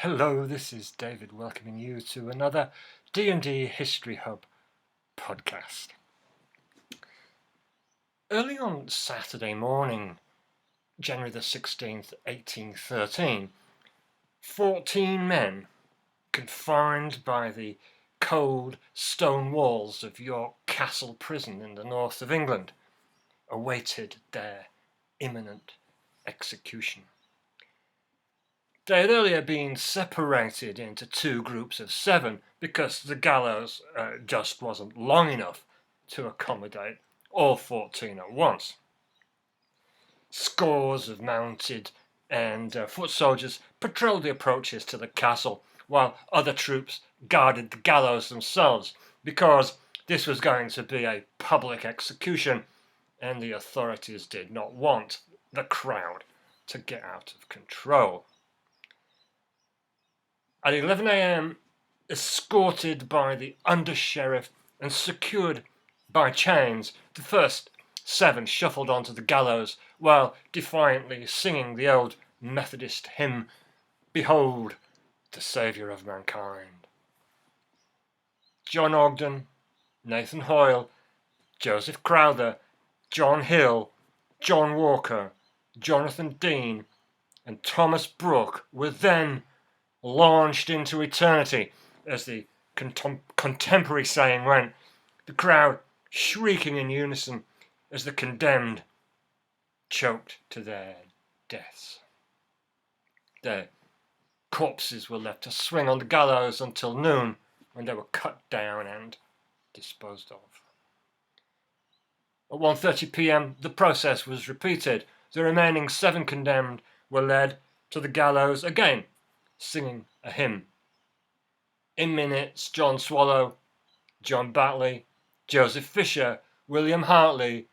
Hello, this is David welcoming you to another D&D History Hub podcast. Early on Saturday morning, January the 16th, 1813, 14 men, confined by the cold stone walls of York Castle Prison in the north of England, awaited their imminent execution. They had earlier been separated into two groups of 7 because the gallows just wasn't long enough to accommodate all 14 at once. Scores of mounted and foot soldiers patrolled the approaches to the castle, while other troops guarded the gallows themselves, because this was going to be a public execution and the authorities did not want the crowd to get out of control. At 11 a.m, escorted by the under-sheriff and secured by chains, the first 7 shuffled onto the gallows while defiantly singing the old Methodist hymn, "Behold, the Saviour of Mankind." John Ogden, Nathan Hoyle, Joseph Crowther, John Hill, John Walker, Jonathan Dean, and Thomas Brooke were then launched into eternity, as the contemporary saying went, the crowd shrieking in unison as the condemned choked to their deaths. Their corpses were left to swing on the gallows until noon, when they were cut down and disposed of. At 1:30 p.m, the process was repeated. The remaining 7 condemned were led to the gallows again, singing a hymn. In minutes, John Swallow, John Batley, Joseph Fisher, William Hartley,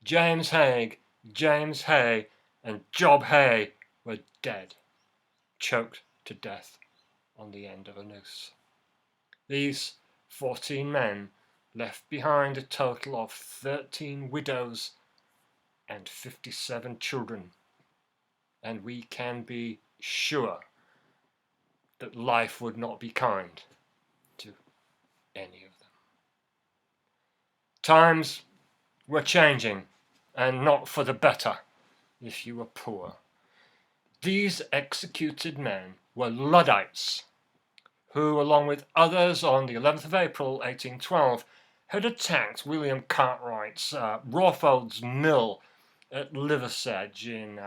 James Haig, James Hay, and Job Hay were dead, choked to death on the end of a noose. These 14 men left behind a total of 13 widows and 57 children, and we can be sure that life would not be kind to any of them. Times were changing, and not for the better if you were poor. These executed men were Luddites, who, along with others on the 11th of April 1812, had attacked William Cartwright's Rawfolds Mill at Liversedge in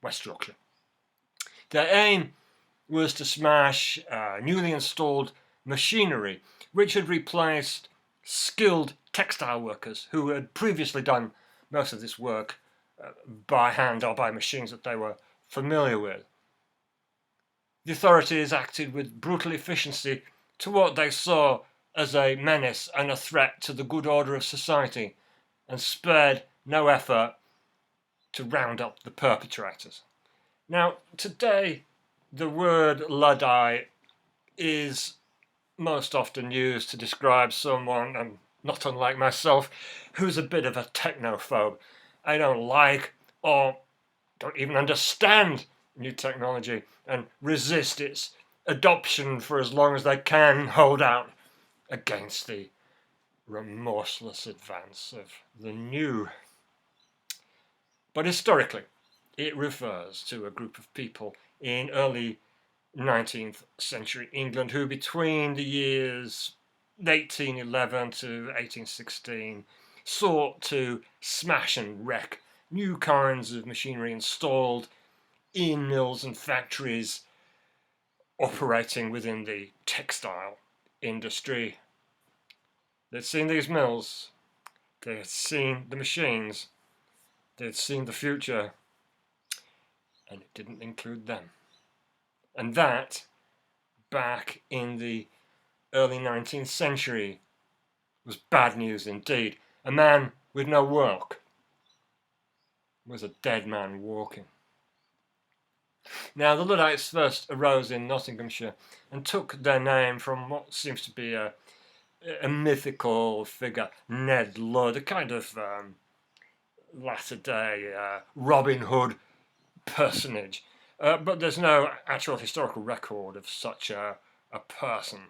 West Yorkshire. Their aim was to smash newly installed machinery, which had replaced skilled textile workers who had previously done most of this work by hand or by machines that they were familiar with. The authorities acted with brutal efficiency to what they saw as a menace and a threat to the good order of society, and spared no effort to round up the perpetrators. Now, today, the word Luddite is most often used to describe someone, and not unlike myself, who's a bit of a technophobe. I don't like or don't even understand new technology and resist its adoption for as long as they can hold out against the remorseless advance of the new. But historically, it refers to a group of people in early 19th century England who, between the years 1811 to 1816, sought to smash and wreck new kinds of machinery installed in mills and factories operating within the textile industry. They'd seen these mills, they had seen the machines, they had seen the future, and it didn't include them. And that, back in the early 19th century, was bad news indeed. A man with no work was a dead man walking. Now, the Luddites first arose in Nottinghamshire and took their name from what seems to be a mythical figure, Ned Ludd, a kind of latter-day Robin Hood personage but there's no actual historical record of such a person.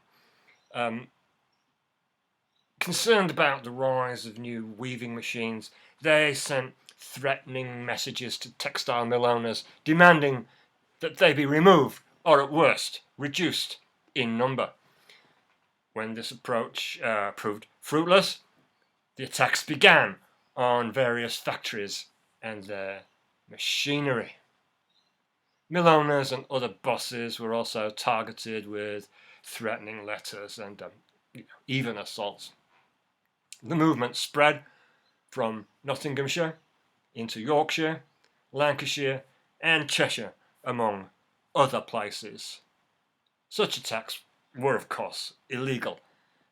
Concerned about the rise of new weaving machines, they sent threatening messages to textile mill owners demanding that they be removed or at worst reduced in number. When this approach proved fruitless, the attacks began on various factories and their machinery. Mill owners and other bosses were also targeted with threatening letters and even assaults. The movement spread from Nottinghamshire into Yorkshire, Lancashire and Cheshire, among other places. Such attacks were, of course, illegal,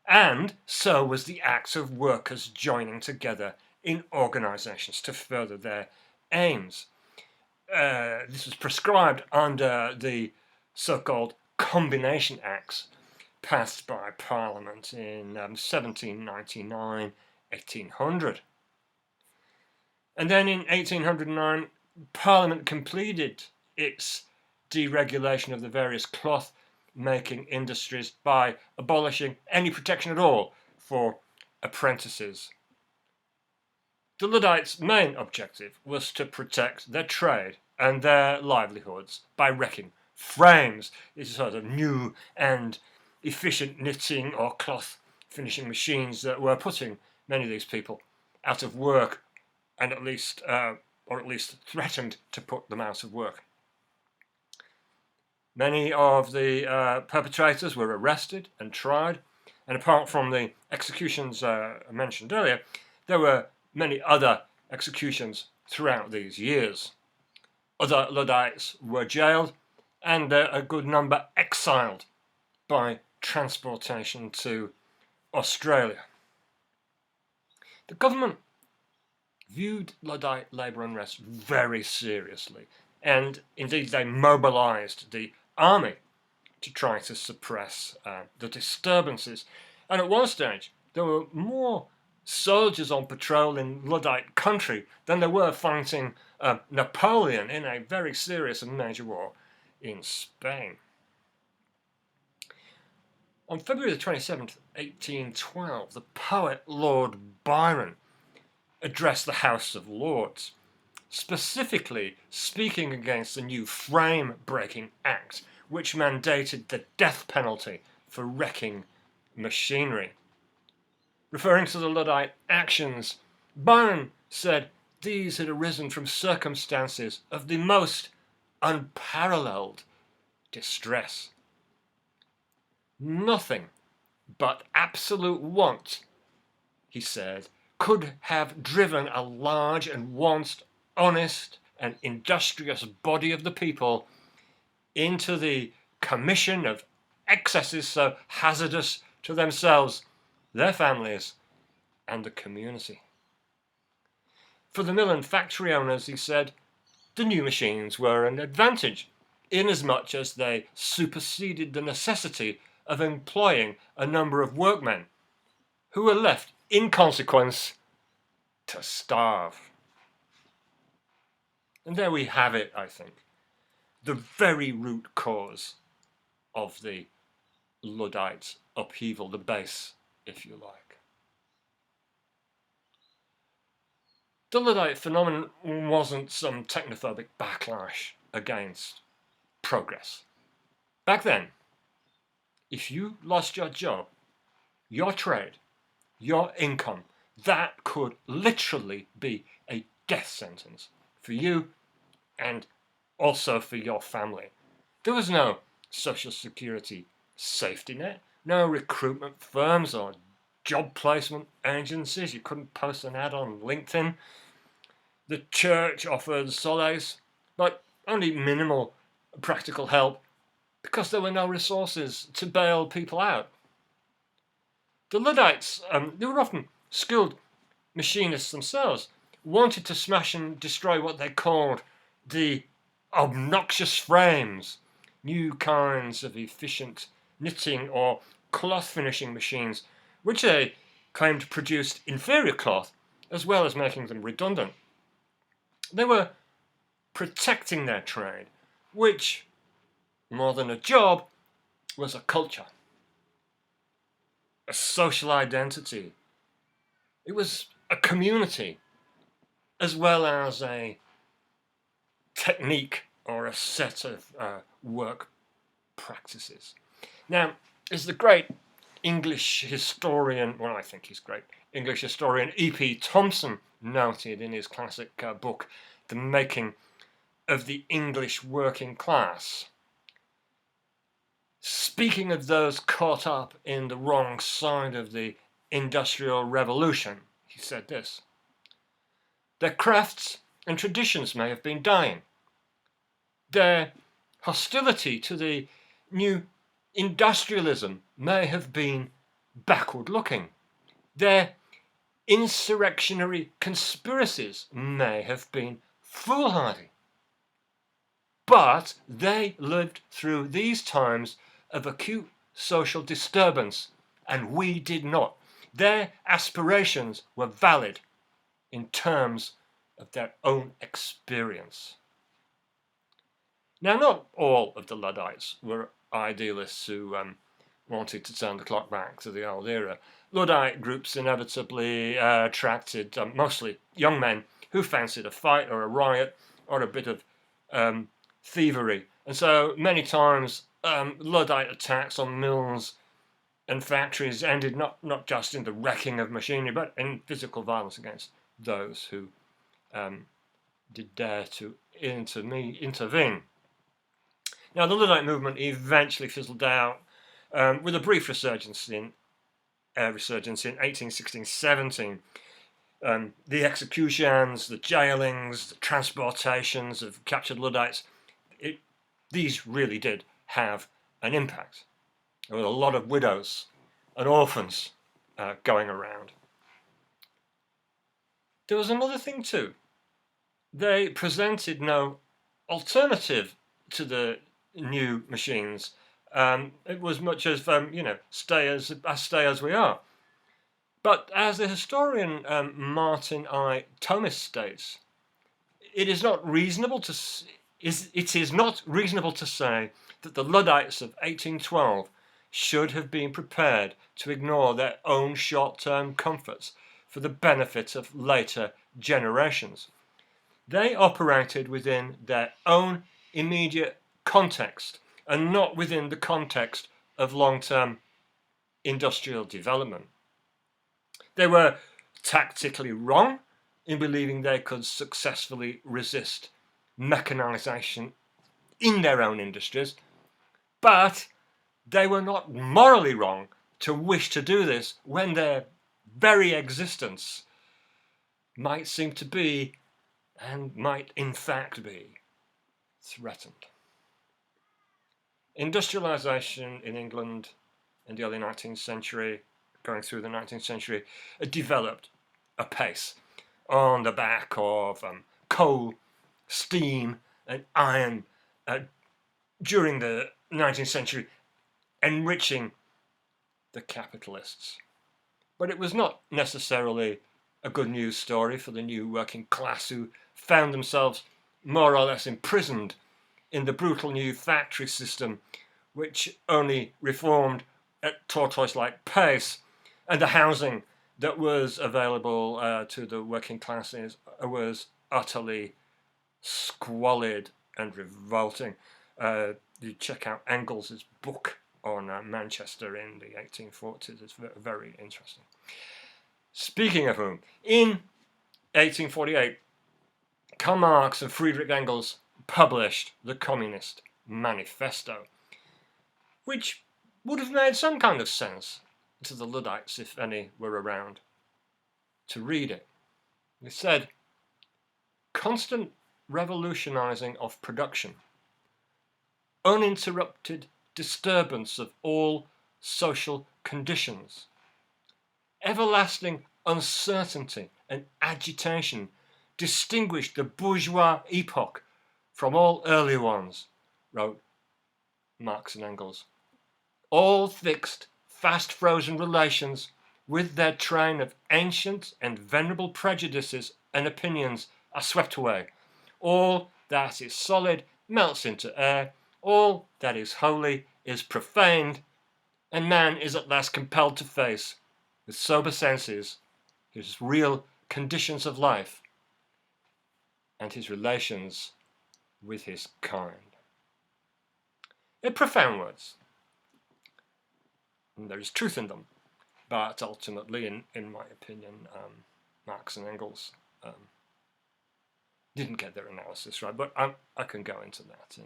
and so was the act of workers joining together in organisations to further their aims. This was prescribed under the so-called Combination Acts passed by Parliament in 1799, 1800. And then in 1809, Parliament completed its deregulation of the various cloth-making industries by abolishing any protection at all for apprentices. The Luddites' main objective was to protect their trade and their livelihoods by wrecking frames, these sort of new and efficient knitting or cloth finishing machines that were putting many of these people out of work, and at least threatened to put them out of work. Many of the perpetrators were arrested and tried, and apart from the executions I mentioned earlier, there were many other executions throughout these years. Other Luddites were jailed, and a good number exiled by transportation to Australia. The government viewed Luddite labour unrest very seriously, and indeed they mobilised the army to try to suppress the disturbances. And at one stage, there were more soldiers on patrol in Luddite country than there were fighting Napoleon in a very serious and major war in Spain. On February the 27th, 1812, the poet Lord Byron addressed the House of Lords, specifically speaking against the new frame-breaking act, which mandated the death penalty for wrecking machinery. Referring to the Luddite actions, Byron said these had arisen from circumstances of the most unparalleled distress. Nothing but absolute want, he said, could have driven a large and once honest and industrious body of the people into the commission of excesses so hazardous to themselves, their families, and the community. For the mill and factory owners, he said, the new machines were an advantage, inasmuch as they superseded the necessity of employing a number of workmen who were left, in consequence, to starve. And there we have it, I think, the very root cause of the Luddite upheaval, the base, if you like. The Luddite phenomenon wasn't some technophobic backlash against progress. Back then, if you lost your job, your trade, your income, that could literally be a death sentence for you and also for your family. There was no social security safety net, no recruitment firms or job placement agencies. You couldn't post an ad on LinkedIn. The church offered solace, but only minimal practical help because there were no resources to bail people out. The Luddites, they were often skilled machinists themselves, wanted to smash and destroy what they called the obnoxious frames, new kinds of efficient knitting or cloth finishing machines, which they claimed produced inferior cloth as well as making them redundant. They were protecting their trade which, more than a job, was a culture, a social identity. It was a community, as well as a technique or a set of work practices. Now, as the great English historian, well, I think he's great, English historian E.P. Thompson noted in his classic book, The Making of the English Working Class, speaking of those caught up in the wrong side of the Industrial Revolution, he said this: their crafts and traditions may have been dying. Their hostility to the new industrialism may have been backward looking. Their insurrectionary conspiracies may have been foolhardy. But they lived through these times of acute social disturbance, and we did not. Their aspirations were valid in terms of their own experience. Now, not all of the Luddites were idealists who wanted to turn the clock back to the old era. Luddite groups inevitably attracted mostly young men who fancied a fight or a riot or a bit of thievery. And so many times Luddite attacks on mills and factories ended not just in the wrecking of machinery, but in physical violence against those who did dare to intervene. Now, the Luddite movement eventually fizzled out with a brief resurgence in 1816-17. The executions, the jailings, the transportations of captured Luddites, these really did have an impact. There were a lot of widows and orphans going around. There was another thing too. They presented no alternative to the new machines. It was much as, stay as we are. But as the historian Martin I. Thomas states, it is not reasonable to say that the Luddites of 1812 should have been prepared to ignore their own short-term comforts for the benefit of later generations. They operated within their own immediate context and not within the context of long-term industrial development. They were tactically wrong in believing they could successfully resist mechanization in their own industries, but they were not morally wrong to wish to do this when their very existence might seem to be, and might in fact be, threatened. Industrialization in England in the early 19th century, going through the 19th century, developed apace on the back of coal, steam and iron during the 19th century, enriching the capitalists. But it was not necessarily a good news story for the new working class who found themselves more or less imprisoned in the brutal new factory system, which only reformed at tortoise-like pace, and the housing that was available to the working classes was utterly squalid and revolting. You check out Engels' book on Manchester in the 1840s. It's very interesting. Speaking of whom, in 1848, Karl Marx and Friedrich Engels published the Communist Manifesto, which would have made some kind of sense to the Luddites if any were around to read it. They said, constant revolutionizing of production, uninterrupted disturbance of all social conditions, everlasting uncertainty and agitation distinguished the bourgeois epoch from all early ones, wrote Marx and Engels. All fixed, fast-frozen relations with their train of ancient and venerable prejudices and opinions are swept away. All that is solid melts into air, all that is holy is profaned, and man is at last compelled to face, with sober senses, his real conditions of life and his relations with his kind. They're profound words, and there is truth in them, but ultimately, in my opinion, Marx and Engels didn't get their analysis right, but I can go into that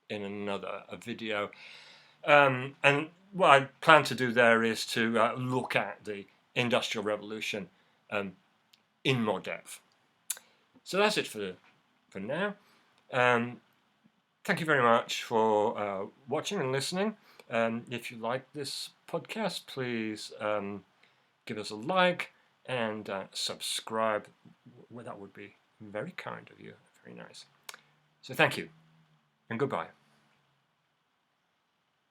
in another video. And what I plan to do there is to look at the Industrial Revolution in more depth. So that's it for now. Thank you very much for watching and listening. If you like this podcast, please give us a like and subscribe. Well, that would be very kind of you. Very nice. So thank you and goodbye.